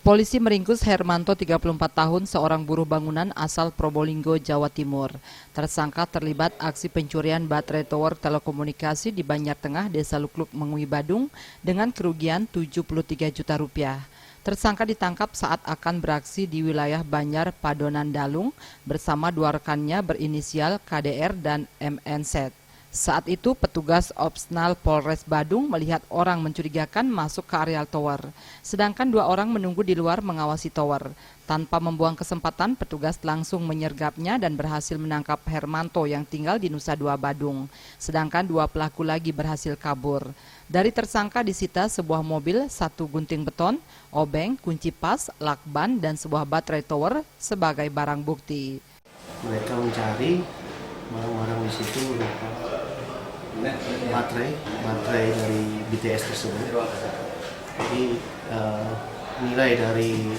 Polisi meringkus Hermanto 34 tahun, seorang buruh bangunan asal Probolinggo, Jawa Timur. Tersangka terlibat aksi pencurian baterai tower telekomunikasi di Banjar Tengah, Desa Lukluk, Mengui, Badung dengan kerugian 73 juta rupiah. Tersangka ditangkap saat akan beraksi di wilayah Banjar Padonan Dalung bersama dua rekannya berinisial KDR dan MNZ. Saat itu petugas Opsnal Polres Badung melihat orang mencurigakan masuk ke areal tower. Sedangkan dua orang menunggu di luar mengawasi tower. Tanpa membuang kesempatan, petugas langsung menyergapnya dan berhasil menangkap Hermanto yang tinggal di Nusa Dua, Badung. Sedangkan dua pelaku lagi berhasil kabur. Dari tersangka disita sebuah mobil, satu gunting beton, obeng, kunci pas, lakban, dan sebuah baterai tower sebagai barang bukti. Mereka mencari barang-barang di situ berupa baterai dari BTS tersebut. Jadi nilai dari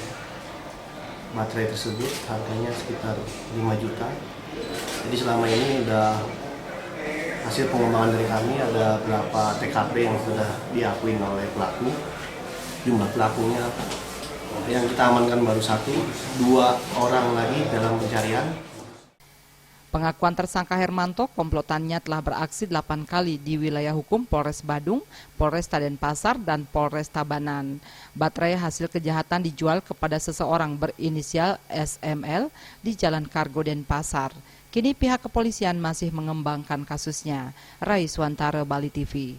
baterai tersebut harganya sekitar 5 juta. Jadi selama ini udah hasil pengembangan dari kami, ada beberapa TKP yang sudah diakui oleh pelaku. Jumlah pelakunya yang kita amankan baru 1, 2 orang lagi dalam pencarian. Pengakuan tersangka Hermanto, komplotannya telah beraksi 8 kali di wilayah hukum Polres Badung, Polres Denpasar, dan Polres Tabanan. Baterai hasil kejahatan dijual kepada seseorang berinisial SML di Jalan Kargo Denpasar. Kini pihak kepolisian masih mengembangkan kasusnya. Rai Swantara, Bali TV.